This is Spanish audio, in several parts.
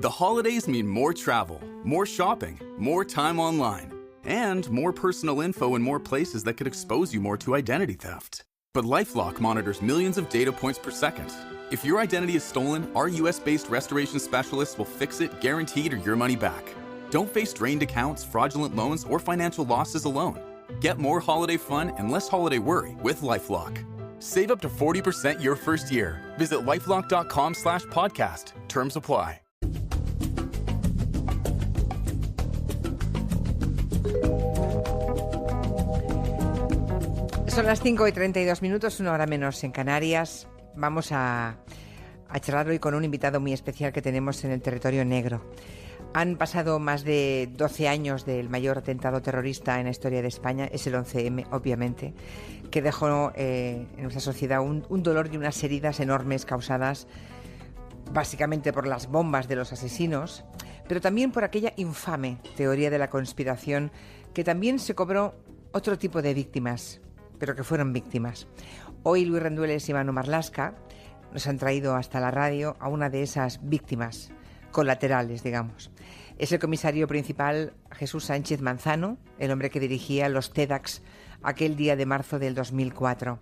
The holidays mean more travel, more shopping, more time online, and more personal info in more places that could expose you more to identity theft. But LifeLock monitors millions of data points per second. If your identity is stolen, our US-based restoration specialists will fix it, guaranteed, or your money back. Don't face drained accounts, fraudulent loans, or financial losses alone. Get more holiday fun and less holiday worry with LifeLock. Save up to 40% your first year. Visit lifelock.com/podcast. Terms apply. Son las 5:32, 1 hora menos en Canarias. Vamos a charlar hoy con un invitado muy especial que tenemos en el territorio negro. Han pasado más de 12 años del mayor atentado terrorista en la historia de España, es el 11M, obviamente, que dejó en nuestra sociedad un dolor y unas heridas enormes causadas básicamente por las bombas de los asesinos, pero también por aquella infame teoría de la conspiración que también se cobró otro tipo de víctimas, pero que fueron víctimas. Hoy Luis Rendueles y Manu Marlasca nos han traído hasta la radio a una de esas víctimas colaterales, digamos. Es el comisario principal Jesús Sánchez Manzano, el hombre que dirigía los TEDx aquel día de marzo del 2004.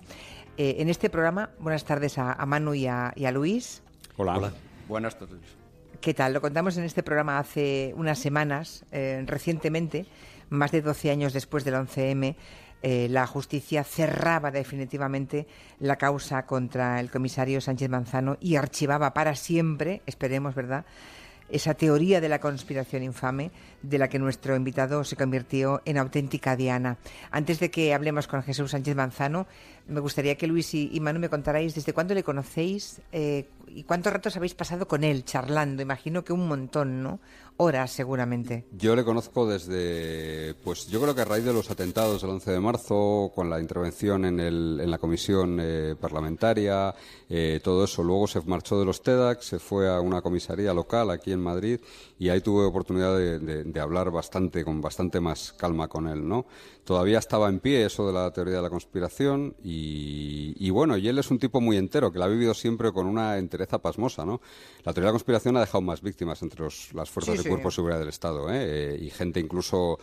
En este programa, buenas tardes a Manu y a Luis. Hola. Buenas tardes. ¿Qué tal? Lo contamos en este programa hace unas semanas, recientemente, más de 12 años después del 11M, la justicia cerraba definitivamente la causa contra el comisario Sánchez Manzano y archivaba para siempre, esperemos, ¿verdad?, esa teoría de la conspiración infame de la que nuestro invitado se convirtió en auténtica diana. Antes de que hablemos con Jesús Sánchez Manzano, me gustaría que Luis y Manu me contarais desde cuándo le conocéis y cuántos ratos habéis pasado con él charlando. Imagino que un montón, ¿no? Horas, seguramente. Yo le conozco desde, pues yo creo que a raíz de los atentados del 11 de marzo, con la intervención en la comisión parlamentaria, todo eso. Luego se marchó de los TEDx, se fue a una comisaría local aquí en Madrid y ahí tuve oportunidad de hablar con bastante más calma con él, ¿no? Todavía estaba en pie eso de la teoría de la conspiración y bueno, y él es un tipo muy entero, que la ha vivido siempre con una entereza pasmosa, ¿no? La teoría de la conspiración ha dejado más víctimas entre las fuerzas de cuerpo de seguridad del Estado, y gente incluso...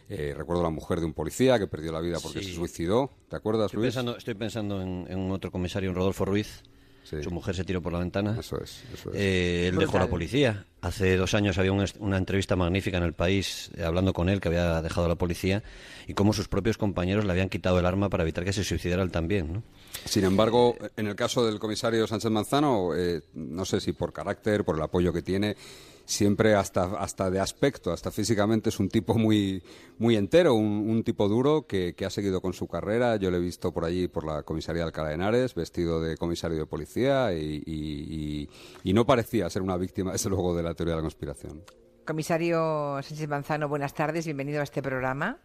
recuerdo la mujer de un policía que perdió la vida porque se suicidó. ¿Te acuerdas, Luis? Estoy pensando en otro comisario, en Rodolfo Ruiz. Sí. Su mujer se tiró por la ventana. Eso es. Él dejó la policía. Hace 2 años había una entrevista magnífica en El País hablando con él, que había dejado la policía, y cómo sus propios compañeros le habían quitado el arma para evitar que se suicidara él también, ¿no? Sin embargo, en el caso del comisario Sánchez Manzano, no sé si por carácter, por el apoyo que tiene, siempre hasta de aspecto, hasta físicamente es un tipo muy muy entero, un tipo duro que ha seguido con su carrera. Yo le he visto por allí, por la comisaría de Alcalá de Henares, vestido de comisario de policía y no parecía ser una víctima, desde luego, de la teoría de la conspiración. Comisario Sánchez Manzano, buenas tardes, bienvenido a este programa.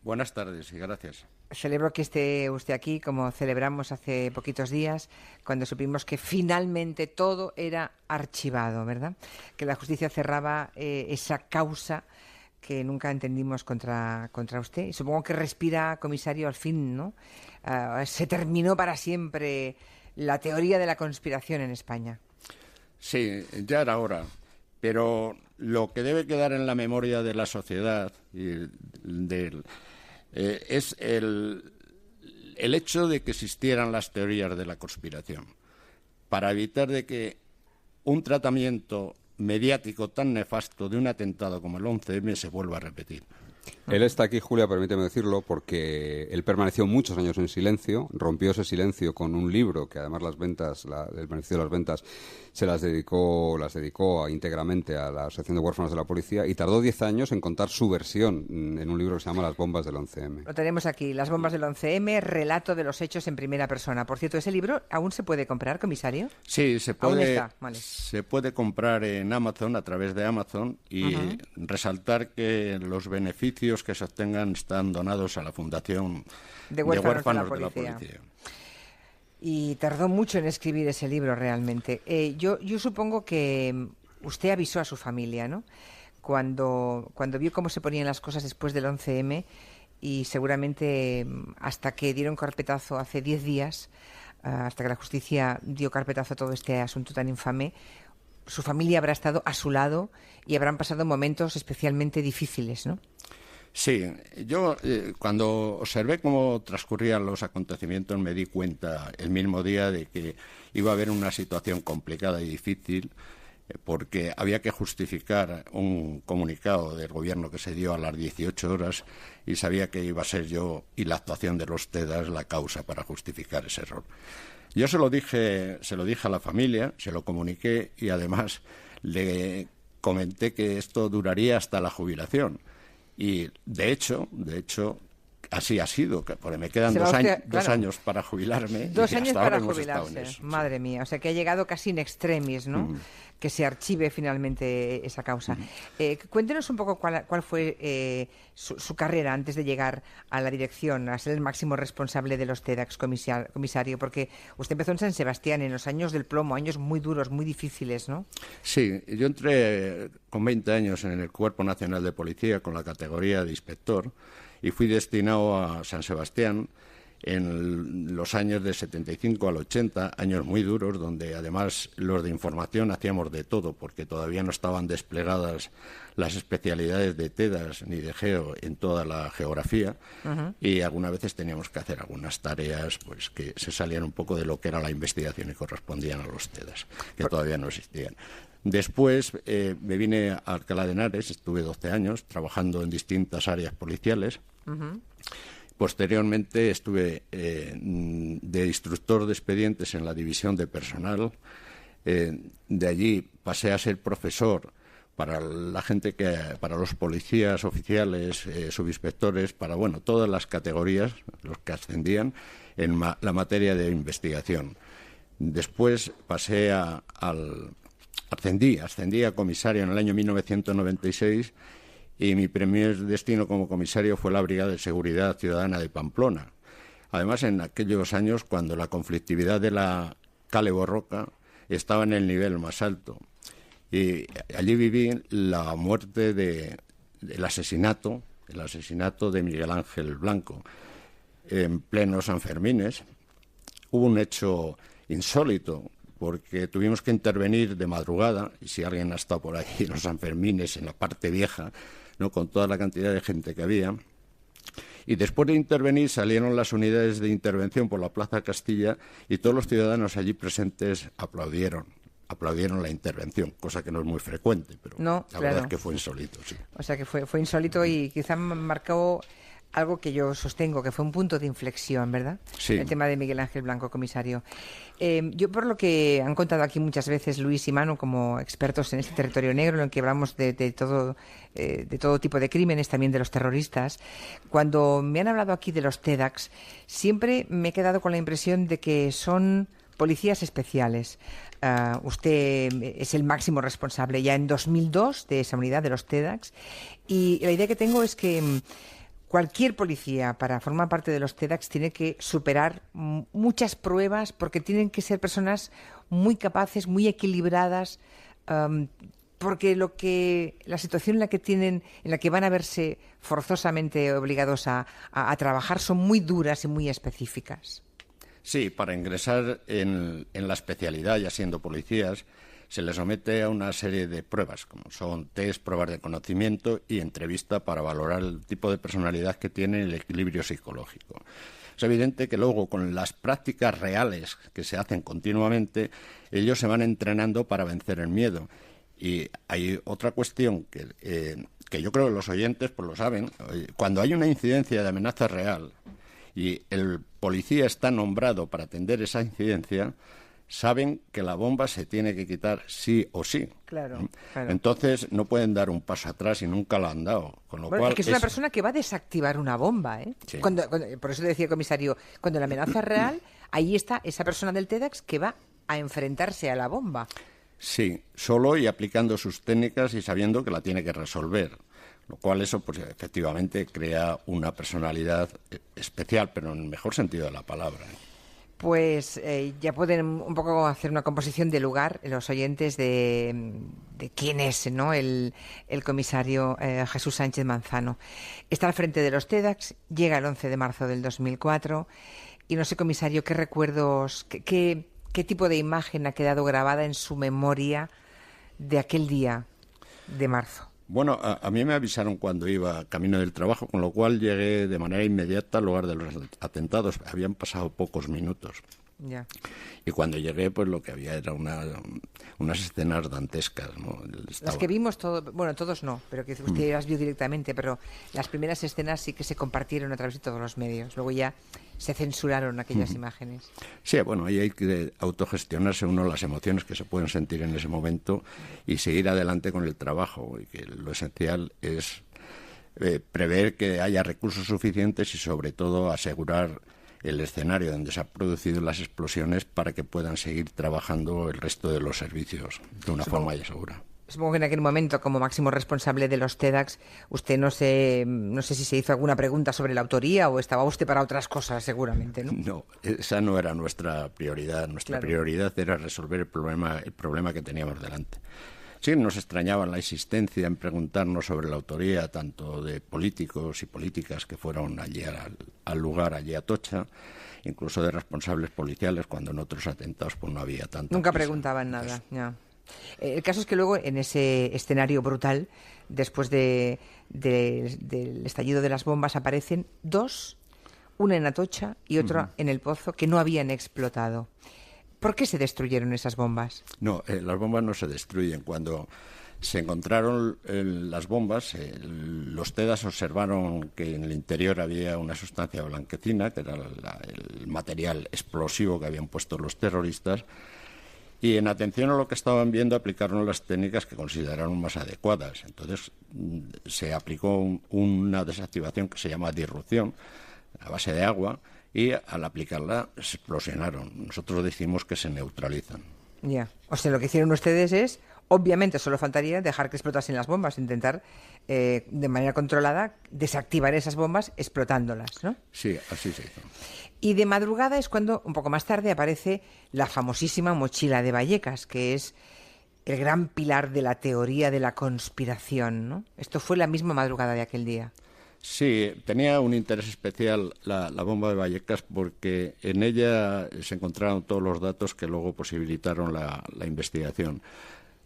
Buenas tardes y gracias. Celebro que esté usted aquí, como celebramos hace poquitos días, cuando supimos que finalmente todo era archivado, ¿verdad? Que la justicia cerraba esa causa que nunca entendimos contra usted. Y supongo que respira, comisario, al fin, ¿no? Se terminó para siempre la teoría de la conspiración en España. Sí, ya era hora. Pero lo que debe quedar en la memoria de la sociedad y es el hecho de que existieran las teorías de la conspiración para evitar de que un tratamiento mediático tan nefasto de un atentado como el 11M se vuelva a repetir. Él está aquí, Julia, permíteme decirlo, porque él permaneció muchos años en silencio, rompió ese silencio con un libro que además el beneficio de las ventas se las dedicó íntegramente a la Asociación de Huérfanos de la Policía y tardó 10 años en contar su versión en un libro que se llama Las bombas del 11M. Lo tenemos aquí, Las bombas del 11M, relato de los hechos en primera persona. Por cierto, ¿ese libro aún se puede comprar, comisario? Sí, se puede. ¿Aún está? Vale. Se puede comprar en Amazon, a través de Amazon, y resaltar que los beneficios que se obtengan están donados a la Fundación de Huérfanos de la Policía. Y tardó mucho en escribir ese libro realmente. Yo supongo que usted avisó a su familia, ¿no? Cuando vio cómo se ponían las cosas después del 11M y seguramente hasta que dieron carpetazo hace 10 días, hasta que la justicia dio carpetazo a todo este asunto tan infame, su familia habrá estado a su lado y habrán pasado momentos especialmente difíciles, ¿no? Sí, yo cuando observé cómo transcurrían los acontecimientos me di cuenta el mismo día de que iba a haber una situación complicada y difícil porque había que justificar un comunicado del gobierno que se dio a las 18 horas y sabía que iba a ser yo y la actuación de los TEDx la causa para justificar ese error. Yo se lo dije a la familia, se lo comuniqué y además le comenté que esto duraría hasta la jubilación. Y de hecho, así ha sido, porque me quedan dos años para jubilarme. 2 y años hasta ahora para hemos estado en jubilarse. eso, Madre mía, o sea que ha llegado casi in extremis, ¿no? Que se archive finalmente esa causa. Cuéntenos un poco cuál fue su carrera antes de llegar a la dirección, a ser el máximo responsable de los TEDx, comisario, porque usted empezó en San Sebastián en los años del plomo, años muy duros, muy difíciles, ¿no? Sí, yo entré con 20 años en el Cuerpo Nacional de Policía con la categoría de inspector y fui destinado a San Sebastián en los años de 75 al 80, años muy duros, donde además los de información hacíamos de todo, porque todavía no estaban desplegadas las especialidades de TEDx ni de Geo en toda la geografía, y algunas veces teníamos que hacer algunas tareas pues que se salían un poco de lo que era la investigación y correspondían a los TEDx, que todavía no existían. Después me vine a Alcalá de Henares, estuve 12 años trabajando en distintas áreas policiales. Posteriormente estuve de instructor de expedientes en la división de personal. De allí pasé a ser profesor para la gente para los policías oficiales, subinspectores, para todas las categorías, los que ascendían en la materia de investigación. Después pasé ascendí a comisario en el año 1996. Y mi primer destino como comisario fue la Brigada de Seguridad Ciudadana de Pamplona. Además, en aquellos años, cuando la conflictividad de la Kale Borroka estaba en el nivel más alto. Y allí viví la muerte el asesinato de Miguel Ángel Blanco, en pleno Sanfermines. Hubo un hecho insólito, porque tuvimos que intervenir de madrugada, y si alguien ha estado por ahí en los Sanfermines, en la parte vieja, ¿no?, con toda la cantidad de gente que había. Y después de intervenir salieron las unidades de intervención por la Plaza Castilla y todos los ciudadanos allí presentes aplaudieron la intervención, cosa que no es muy frecuente, pero la verdad es que fue insólito. Sí. O sea que fue insólito y quizá marcó algo que yo sostengo, que fue un punto de inflexión, ¿verdad? Sí. El tema de Miguel Ángel Blanco, comisario. Yo, por lo que han contado aquí muchas veces Luis y Manu como expertos en este territorio negro, en el que hablamos de todo tipo de crímenes, también de los terroristas, cuando me han hablado aquí de los TEDx, siempre me he quedado con la impresión de que son policías especiales. Usted es el máximo responsable ya en 2002 de esa unidad de los TEDx, y la idea que tengo es que cualquier policía, para formar parte de los TEDx, tiene que superar muchas pruebas porque tienen que ser personas muy capaces, muy equilibradas, porque la situación en la que van a verse forzosamente obligados a trabajar son muy duras y muy específicas. Sí, para ingresar en la especialidad, ya siendo policías, se les somete a una serie de pruebas, como son test, pruebas de conocimiento y entrevista para valorar el tipo de personalidad que tienen y el equilibrio psicológico. Es evidente que luego, con las prácticas reales que se hacen continuamente, ellos se van entrenando para vencer el miedo. Y hay otra cuestión que yo creo que los oyentes pues lo saben. Cuando hay una incidencia de amenaza real y el policía está nombrado para atender esa incidencia, saben que la bomba se tiene que quitar sí o sí. Claro. Entonces no pueden dar un paso atrás y nunca lo han dado. Con lo cual es que es una persona que va a desactivar una bomba, ¿eh? Sí. Por eso decía el comisario, cuando la amenaza es real, ahí está esa persona del TEDx que va a enfrentarse a la bomba. Sí, solo y aplicando sus técnicas y sabiendo que la tiene que resolver. Lo cual eso, pues efectivamente, crea una personalidad especial, pero en el mejor sentido de la palabra. Pues ya pueden un poco hacer una composición de lugar los oyentes de quién es, ¿no?, el comisario Jesús Sánchez Manzano. Está al frente de los TEDx, llega el 11 de marzo del 2004 y no sé, comisario, qué recuerdos, qué tipo de imagen ha quedado grabada en su memoria de aquel día de marzo? Bueno, a mí me avisaron cuando iba camino del trabajo, con lo cual llegué de manera inmediata al lugar de los atentados. Habían pasado pocos minutos. Ya. Y cuando llegué, pues lo que había era unas escenas dantescas, ¿no? Las que vimos, todos no, pero que usted las vio directamente, pero las primeras escenas sí que se compartieron a través de todos los medios. Luego ya se censuraron aquellas imágenes. Sí, bueno, ahí hay que autogestionarse uno las emociones que se pueden sentir en ese momento y seguir adelante con el trabajo. Y que lo esencial es prever que haya recursos suficientes y, sobre todo, asegurar el escenario donde se han producido las explosiones para que puedan seguir trabajando el resto de los servicios de una forma ya segura. Supongo que en aquel momento, como máximo responsable de los TEDx, usted no sé si se hizo alguna pregunta sobre la autoría o estaba usted para otras cosas, seguramente, ¿no? No, esa no era nuestra prioridad. Nuestra prioridad era resolver el problema que teníamos delante. Sí, nos extrañaba la insistencia en preguntarnos sobre la autoría tanto de políticos y políticas que fueron allí al lugar, allí a Atocha, incluso de responsables policiales, cuando en otros atentados pues no había tanto. Nunca preguntaban nada, ya. El caso es que luego, en ese escenario brutal, después del estallido de las bombas, aparecen dos, una en Atocha y otra en El Pozo, que no habían explotado. ¿Por qué se destruyeron esas bombas? No, las bombas no se destruyen. Cuando se encontraron las bombas, los TEDx observaron que en el interior había una sustancia blanquecina, que era el material explosivo que habían puesto los terroristas, y en atención a lo que estaban viendo aplicaron las técnicas que consideraron más adecuadas. Entonces se aplicó una desactivación que se llama disrupción a base de agua, y al aplicarla se explosionaron. Nosotros decimos que se neutralizan. Ya. O sea, lo que hicieron ustedes es, obviamente solo faltaría dejar que explotasen las bombas, intentar de manera controlada desactivar esas bombas explotándolas, ¿no? Sí, así se hizo. Y de madrugada es cuando, un poco más tarde, aparece la famosísima mochila de Vallecas, que es el gran pilar de la teoría de la conspiración, ¿no? Esto fue la misma madrugada de aquel día. Sí, tenía un interés especial la bomba de Vallecas porque en ella se encontraron todos los datos que luego posibilitaron la investigación.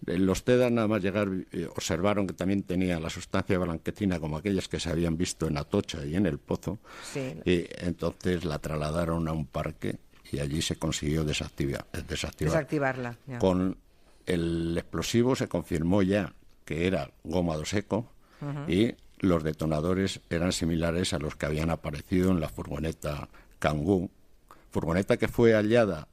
Los TEDx nada más llegar observaron que también tenía la sustancia blanquecina como aquellas que se habían visto en Atocha y en El Pozo, sí. Y entonces la trasladaron a un parque y allí se consiguió desactivarla. Ya. Con el explosivo se confirmó ya que era goma de seco y los detonadores eran similares a los que habían aparecido en la furgoneta Kangoo, furgoneta que fue hallada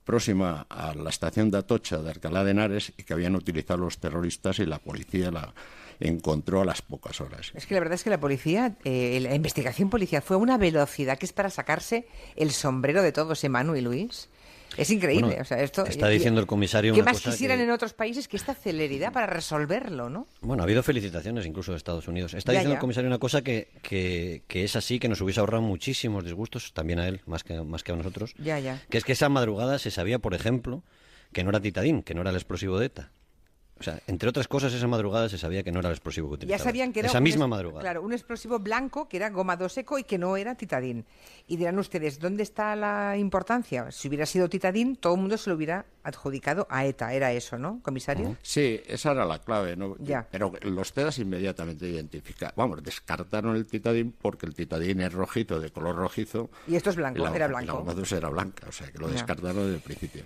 próxima a la estación de Atocha de Alcalá de Henares y que habían utilizado los terroristas, y la policía la encontró a las pocas horas. Es que la verdad es que la policía, la investigación policial fue a una velocidad que es para sacarse el sombrero de todos, Manu y Luis. Es increíble. Bueno, o sea, esto, está diciendo el comisario ¿qué una más cosa quisieran que... en otros países que esta celeridad para resolverlo, ¿no? Bueno, ha habido felicitaciones incluso de Estados Unidos. Está Ya, diciendo ya. el comisario una cosa que es así, que nos hubiese ahorrado muchísimos disgustos, también a él, más que a nosotros. Ya. Que es que esa madrugada se sabía, por ejemplo, que no era titadín, que no era el explosivo de ETA. O sea, entre otras cosas, esa madrugada se sabía que no era el explosivo que utilizaban. Ya sabían que era esa misma madrugada. Claro, un explosivo blanco que era goma seco y que no era titadín. Y dirán ustedes, ¿dónde está la importancia? Si hubiera sido titadín, todo el mundo se lo hubiera adjudicado a ETA. Era eso, ¿no, comisario? Sí, esa era la clave, ¿no? Ya. Pero los TEDx inmediatamente descartaron el titadín porque el titadín es rojito, de color rojizo. Y esto es blanco, era blanco. La goma era blanca, o sea que lo descartaron desde el principio.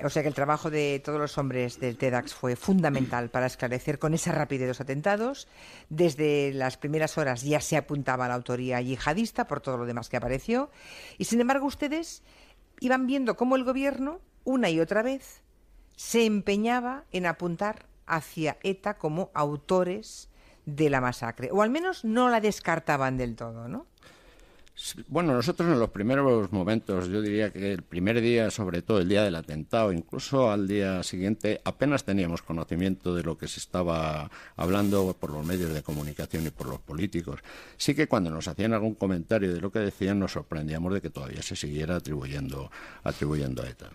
O sea que el trabajo de todos los hombres del TEDx fue fundamental para esclarecer con esa rapidez los atentados. Desde las primeras horas ya se apuntaba a la autoría yihadista por todo lo demás que apareció. Y sin embargo ustedes iban viendo cómo el gobierno, una y otra vez, se empeñaba en apuntar hacia ETA como autores de la masacre. O al menos no la descartaban del todo, ¿no? Bueno, nosotros en los primeros momentos, yo diría que el primer día, sobre todo el día del atentado, incluso al día siguiente, apenas teníamos conocimiento de lo que se estaba hablando por los medios de comunicación y por los políticos. Sí que cuando nos hacían algún comentario de lo que decían, nos sorprendíamos de que todavía se siguiera atribuyendo a ETA.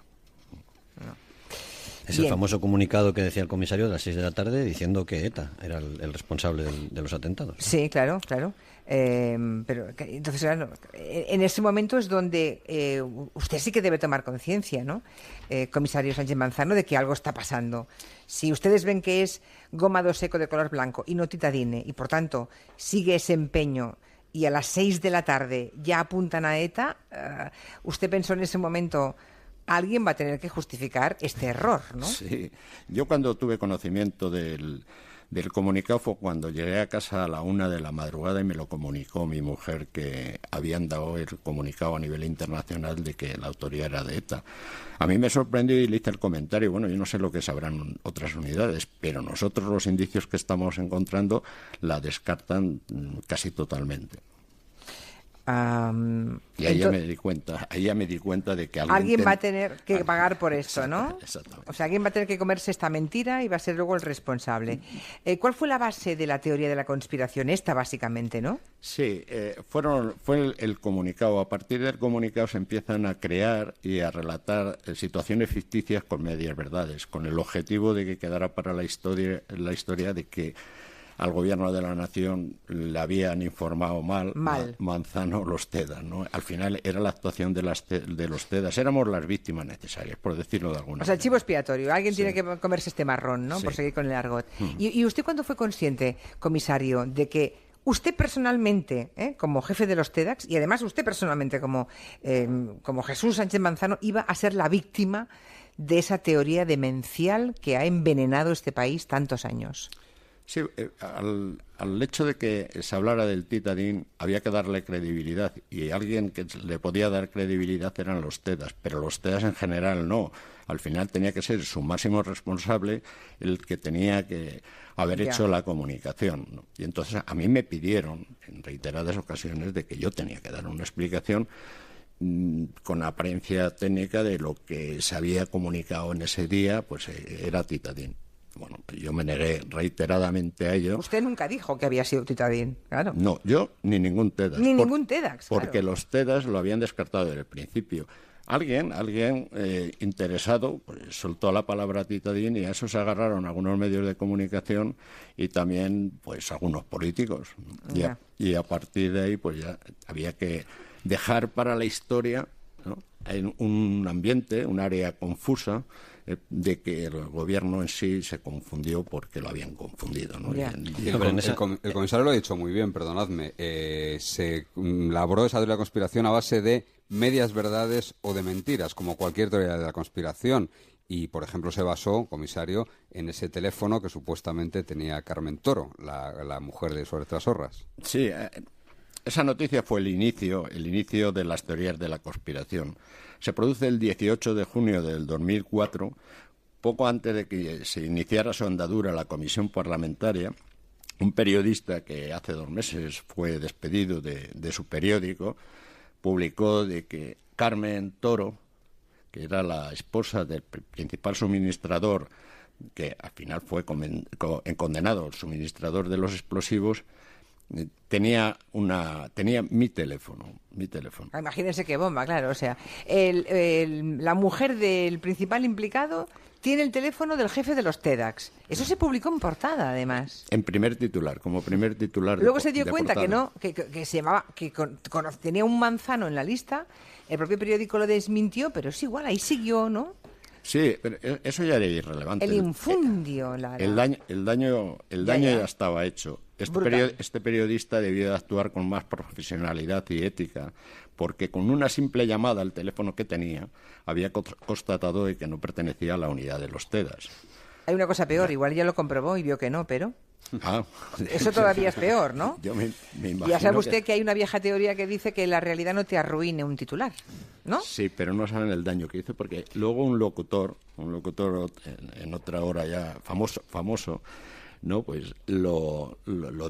Es el famoso comunicado que decía el comisario de las 6 de la tarde diciendo que ETA era el responsable de los atentados, ¿no? Sí, claro. Pero entonces, claro, en ese momento es donde usted sí que debe tomar conciencia, ¿no? Comisario Sánchez Manzano, de que algo está pasando. Si ustedes ven que es gómado seco de color blanco y no titadine, y por tanto sigue ese empeño, y a las 6 de la tarde ya apuntan a ETA, usted pensó en ese momento, alguien va a tener que justificar este error, ¿no? Sí, yo cuando tuve conocimiento del comunicado fue cuando llegué a casa a la 1 de la madrugada y me lo comunicó mi mujer, que habían dado el comunicado a nivel internacional de que la autoría era de ETA. A mí me sorprendió y le hice el comentario, bueno, yo no sé lo que sabrán otras unidades, pero nosotros los indicios que estamos encontrando la descartan casi totalmente. Y ahí ya me di cuenta de que alguien va a tener que pagar por esto, ¿no? Exactamente. O sea, alguien va a tener que comerse esta mentira y va a ser luego el responsable. ¿Cuál fue la base de la teoría de la conspiración? Esta, básicamente, ¿no? Sí, fue el comunicado. A partir del comunicado se empiezan a crear y a relatar situaciones ficticias con medias verdades, con el objetivo de que quedara para la historia de que al gobierno de la nación le habían informado mal. Manzano los TEDAS, ¿no? Al final era la actuación de los TEDAS. Éramos las víctimas necesarias, por decirlo de alguna manera. O sea, chivo expiatorio. Alguien tiene que comerse este marrón, ¿no? Sí. Por seguir con el argot. ¿Y usted cuándo fue consciente, comisario, de que usted personalmente, como jefe de los TEDx, y además usted personalmente como Jesús Sánchez Manzano, iba a ser la víctima de esa teoría demencial que ha envenenado este país tantos años? Sí, al hecho de que se hablara del titadín había que darle credibilidad, y alguien que le podía dar credibilidad eran los TEDAS, pero los TEDAS en general no. Al final tenía que ser su máximo responsable el que tenía que haber hecho la comunicación, ¿no? Y entonces a mí me pidieron en reiteradas ocasiones de que yo tenía que dar una explicación con apariencia técnica de lo que se había comunicado en ese día, pues era titadín. Bueno, yo me negué reiteradamente a ello. Usted nunca dijo que había sido titadín, claro. No, yo ni ningún TEDAS. Ningún TEDAS, claro. Porque los TEDAS lo habían descartado desde el principio. Alguien interesado, pues, soltó la palabra titadín, y a eso se agarraron algunos medios de comunicación y también pues algunos políticos. Y a partir de ahí pues ya había que dejar para la historia, ¿no?, en un ambiente, un área confusa, de que el gobierno en sí se confundió porque lo habían confundido, ¿no? El comisario lo ha dicho muy bien, perdonadme. Se labró esa teoría de la conspiración a base de medias verdades o de mentiras, como cualquier teoría de la conspiración. Y, por ejemplo, se basó, comisario, en ese teléfono que supuestamente tenía Carmen Toro, la mujer de Suárez Trasorras. Sí, esa noticia fue el inicio de las teorías de la conspiración. Se produce el 18 de junio del 2004, poco antes de que se iniciara su andadura la comisión parlamentaria. Un periodista que hace 2 meses fue despedido de su periódico publicó de que Carmen Toro, que era la esposa del principal suministrador, que al final fue condenado, el suministrador de los explosivos, tenía mi teléfono. Imagínense qué bomba, claro. O sea, la mujer del principal implicado tiene el teléfono del jefe de los TEDx. Eso se publicó en portada, además. En primer titular, como primer titular. Luego se dio cuenta portada. que se llamaba, tenía un Manzano en la lista. El propio periódico lo desmintió, pero es igual, ahí siguió, ¿no? Sí, pero eso ya era irrelevante. El infundio, el daño ya estaba hecho. Este periodista debió de actuar con más profesionalidad y ética, porque con una simple llamada al teléfono que tenía había constatado que no pertenecía a la unidad de los TEDAS. Hay una cosa peor, igual ya lo comprobó y vio que no, pero... Eso todavía es peor, ¿no? Yo me imagino. Ya sabe usted que hay una vieja teoría que dice que la realidad no te arruine un titular, ¿no? Sí, pero no saben el daño que hizo, porque luego un locutor en otra hora ya famoso, ¿no? Pues lo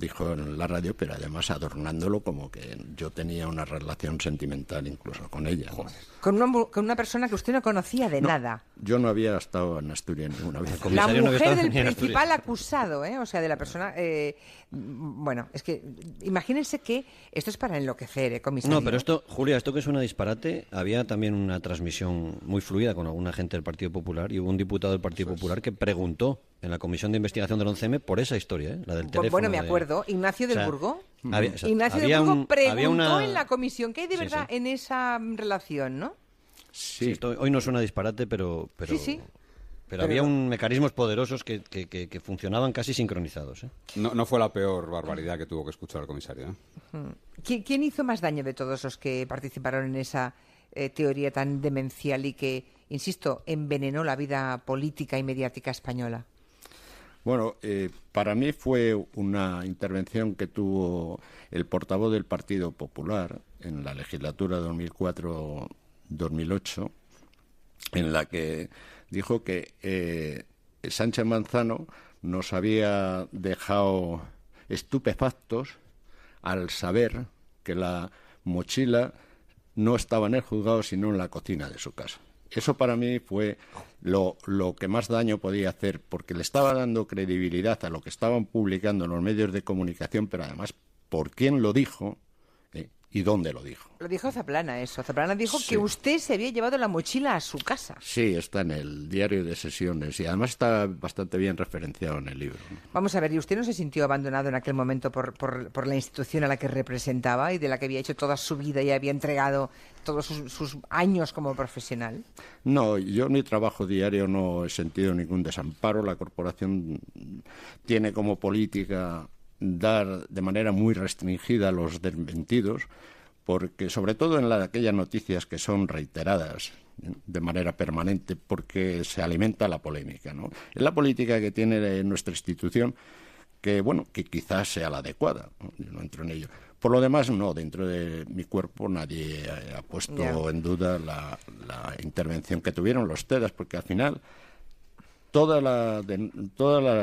dijo en la radio, pero además adornándolo como que yo tenía una relación sentimental incluso con ella, ¿no? Con una persona que usted no conocía de nada. Yo no había estado en Asturias ninguna vez. La no había mujer estado del ni en Asturias. principal acusado, ¿eh? O sea, de la persona... bueno, es que imagínense que esto es para enloquecer, comisario. No, pero esto, Julia, esto que es una disparate, había también una transmisión muy fluida con alguna gente del Partido Popular y hubo un diputado del Partido Popular que preguntó en la Comisión de Investigación del 11M por esa historia, ¿eh? La del teléfono. Bueno, me acuerdo. Ignacio del Burgo. Ignacio del había Burgo preguntó una... en la comisión qué hay de Sí, verdad sí. en esa relación, ¿no? Sí, hoy no suena disparate, pero Sí. Pero había mecanismos poderosos que funcionaban casi sincronizados, ¿eh? No fue la peor barbaridad que tuvo que escuchar el comisario, ¿eh? ¿Quién hizo más daño de todos los que participaron en esa teoría tan demencial y que, insisto, envenenó la vida política y mediática española? Bueno, para mí fue una intervención que tuvo el portavoz del Partido Popular en la legislatura 2004-2008, en la que dijo que Sánchez Manzano nos había dejado estupefactos al saber que la mochila no estaba en el juzgado, sino en la cocina de su casa. Eso para mí fue lo que más daño podía hacer, porque le estaba dando credibilidad a lo que estaban publicando en los medios de comunicación, pero además por quién lo dijo y dónde lo dijo. Lo dijo Zaplana eso. Zaplana dijo Sí. que usted se había llevado la mochila a su casa. Sí, está en el diario de sesiones y además está bastante bien referenciado en el libro. Vamos a ver, ¿y usted no se sintió abandonado en aquel momento por la institución a la que representaba y de la que había hecho toda su vida y había entregado todos sus años como profesional? No, yo en mi trabajo diario no he sentido ningún desamparo. La corporación tiene como política dar de manera muy restringida los desmentidos, porque sobre todo en aquellas noticias que son reiteradas de manera permanente, porque se alimenta la polémica, ¿no? Es la política que tiene nuestra institución, que bueno, que quizás sea la adecuada, ¿no? Yo no entro en ello. Por lo demás, no, dentro de mi cuerpo nadie ha puesto en duda la intervención que tuvieron los TEDAS, porque al final todas las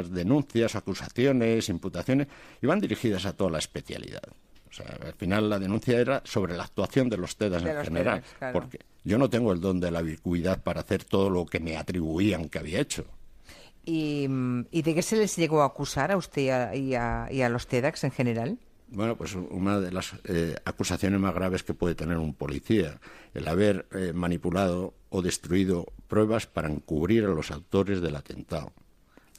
denuncias, acusaciones, imputaciones iban dirigidas a toda la especialidad. O sea, al final la denuncia era sobre la actuación de los TEDAS en general, claro. porque yo no tengo el don de la ubicuidad para hacer todo lo que me atribuían que había hecho. ¿Y de qué se les llegó a acusar a usted y a los TEDx en general? Bueno, pues una de las acusaciones más graves que puede tener un policía, el haber manipulado o destruido pruebas para encubrir a los autores del atentado.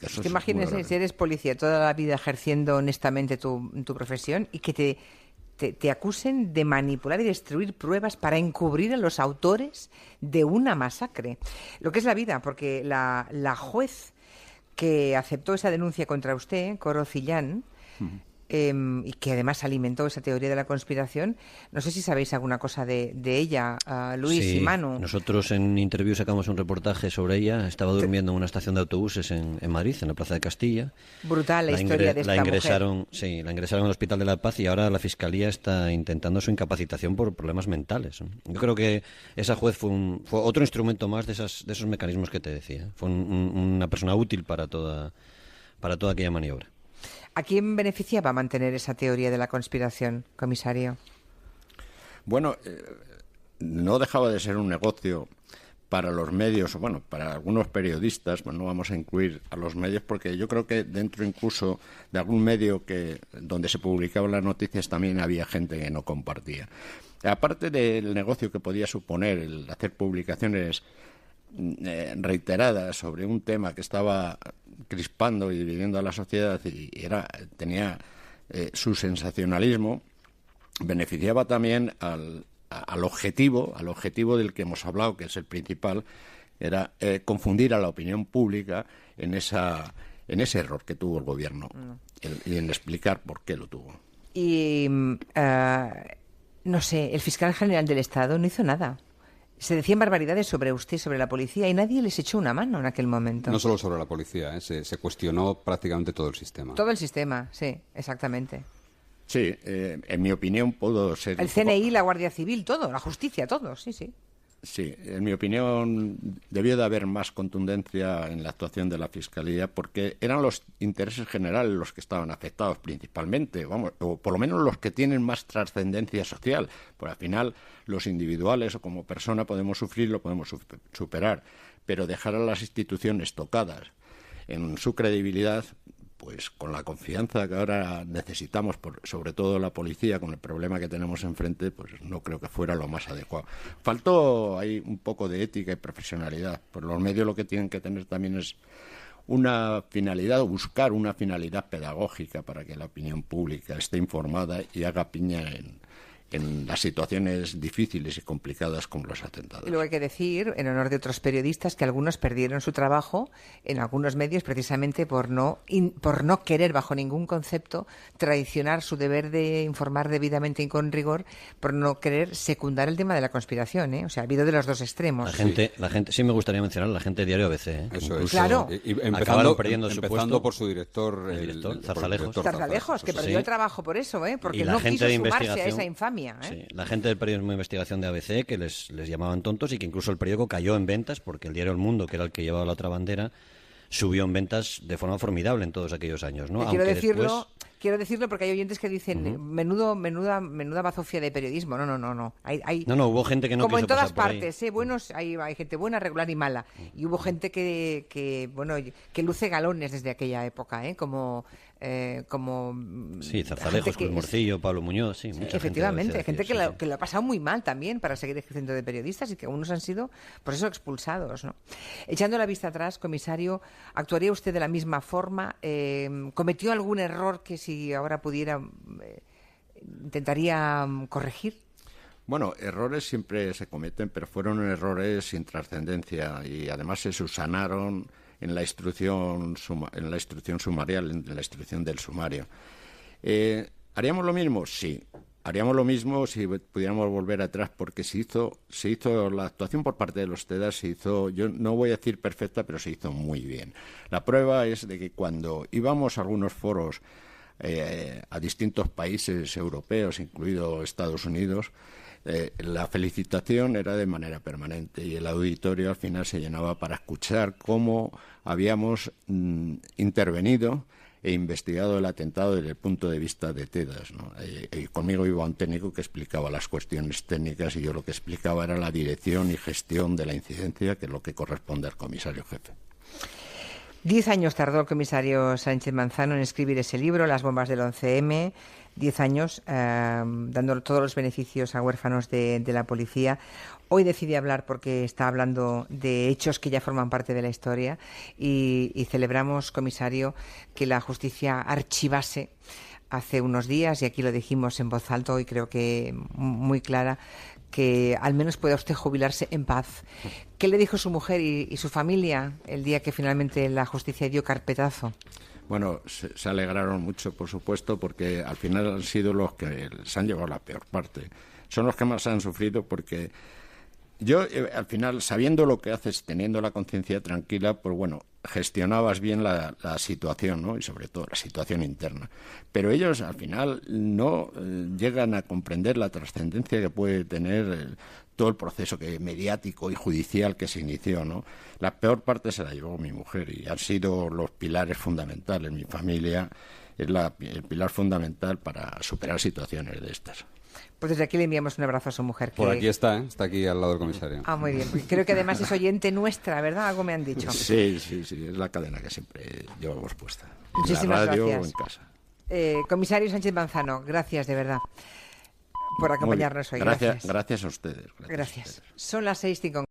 Eso es Imagínese muy si eres policía toda la vida ejerciendo honestamente tu profesión y que te acusen de manipular y destruir pruebas para encubrir a los autores de una masacre. Lo que es la vida, porque la juez que aceptó esa denuncia contra usted, Coro Cillán, y que además alimentó esa teoría de la conspiración. No sé si sabéis alguna cosa de ella, Luis Sí, y Manu. Nosotros en Interview sacamos un reportaje sobre ella. Estaba durmiendo en una estación de autobuses en Madrid, en la Plaza de Castilla. Brutal la historia de esta ingresaron, sí, la ingresaron al Hospital de la Paz y ahora la Fiscalía está intentando su incapacitación por problemas mentales. Yo creo que esa juez fue otro instrumento más de esos mecanismos que te decía. Fue una persona útil para toda aquella maniobra. ¿A quién beneficiaba mantener esa teoría de la conspiración, comisario? Bueno, no dejaba de ser un negocio para los medios, o bueno, para algunos periodistas, no vamos a incluir a los medios, porque yo creo que dentro incluso de algún medio donde se publicaban las noticias también había gente que no compartía. Aparte del negocio que podía suponer el hacer publicaciones reiteradas sobre un tema que estaba crispando y dividiendo a la sociedad y tenía su sensacionalismo, beneficiaba también al objetivo del que hemos hablado, que es el principal, era confundir a la opinión pública en ese error que tuvo el gobierno y en explicar por qué lo tuvo. Y no sé, el fiscal general del Estado no hizo nada. Se decían barbaridades sobre usted, sobre la policía, y nadie les echó una mano en aquel momento. No solo sobre la policía, se cuestionó prácticamente todo el sistema. Todo el sistema, sí, exactamente. Sí, en mi opinión puedo ser... El CNI, la Guardia Civil, todo, la justicia, todo, sí, sí. Sí, en mi opinión debió de haber más contundencia en la actuación de la Fiscalía porque eran los intereses generales los que estaban afectados principalmente, vamos, o por lo menos los que tienen más trascendencia social, porque al final los individuales o como persona podemos sufrir, lo podemos superar, pero dejar a las instituciones tocadas en su credibilidad, pues con la confianza que ahora necesitamos, sobre todo la policía, con el problema que tenemos enfrente, pues no creo que fuera lo más adecuado. Faltó ahí un poco de ética y profesionalidad. Por los medios lo que tienen que tener también es una finalidad, o buscar una finalidad pedagógica para que la opinión pública esté informada y haga piña en las situaciones difíciles y complicadas como los atentados. Y luego hay que decir, en honor de otros periodistas, que algunos perdieron su trabajo en algunos medios precisamente por no querer, bajo ningún concepto, traicionar su deber de informar debidamente y con rigor, por no querer secundar el tema de la conspiración, ¿eh? O sea, ha habido de los dos extremos. La gente, sí me gustaría mencionar la gente de Diario ABC, ¿eh? Eso es. Claro. Y acabaron perdiendo su empezando puesto. por su director, Zarzalejos. Zarzalejos, que perdió el trabajo por eso, ¿eh? Porque no quiso sumarse a esa infamia. Sí, la gente del periodismo de investigación de ABC, que les llamaban tontos y que incluso el periódico cayó en ventas porque el diario El Mundo, que era el que llevaba la otra bandera, subió en ventas de forma formidable en todos aquellos años, ¿no? Quiero decirlo porque hay oyentes que dicen menuda bazofia de periodismo. No. No, hubo gente que no como quiso en todas pasar por ahí. partes, buenos, hay gente buena, regular y mala. Y hubo gente que luce galones desde aquella época, como sí, Zarzalejos, Cruz Morcillo, Pablo Muñoz, sí, mucha efectivamente, gente que lo ha pasado muy mal también para seguir ejerciendo de periodistas y que algunos han sido, por eso, expulsados, ¿no? Echando la vista atrás, comisario, ¿actuaría usted de la misma forma? ¿Cometió algún error que si ahora pudiera intentaría corregir? Bueno, errores siempre se cometen, pero fueron errores sin trascendencia y además se subsanaron en la instrucción sumarial, en la instrucción del sumario. ¿Haríamos lo mismo? Sí. Haríamos lo mismo si pudiéramos volver atrás, porque se hizo la actuación por parte de los TEDAS, yo no voy a decir perfecta, pero se hizo muy bien. La prueba es de que cuando íbamos a algunos foros a distintos países europeos, incluido Estados Unidos, la felicitación era de manera permanente y el auditorio al final se llenaba para escuchar cómo habíamos intervenido e investigado el atentado desde el punto de vista de TEDAS, ¿no? Conmigo iba un técnico que explicaba las cuestiones técnicas y yo lo que explicaba era la dirección y gestión de la incidencia, que es lo que corresponde al comisario jefe. 10 años tardó el comisario Sánchez Manzano en escribir ese libro, Las bombas del 11M, 10 años dando todos los beneficios a huérfanos de la policía. Hoy decide hablar porque está hablando de hechos que ya forman parte de la historia y celebramos, comisario, que la justicia archivase hace unos días, y aquí lo dijimos en voz alta y creo que muy clara, que al menos pueda usted jubilarse en paz. ¿Qué le dijo su mujer y su familia el día que finalmente la justicia dio carpetazo? Bueno, se alegraron mucho, por supuesto, porque al final han sido los que se han llevado la peor parte. Son los que más han sufrido porque yo, al final, sabiendo lo que haces, teniendo la conciencia tranquila, pues bueno, gestionabas bien la situación, ¿no? Y sobre todo la situación interna. Pero ellos, al final, no llegan a comprender la trascendencia que puede tener todo el proceso mediático y judicial que se inició, ¿no? La peor parte se la llevó mi mujer y han sido los pilares fundamentales. Mi familia es el pilar fundamental para superar situaciones de estas. Pues desde aquí le enviamos un abrazo a su mujer. Por aquí está, ¿eh? Está aquí al lado del comisario. Ah, muy bien. Creo que además es oyente nuestra, ¿verdad? Algo me han dicho. Sí, es la cadena que siempre llevamos puesta. Muchísimas en la radio gracias. o en casa. Comisario Sánchez Manzano, gracias de verdad por acompañarnos hoy. Gracias a ustedes. Gracias. Son las 6:05.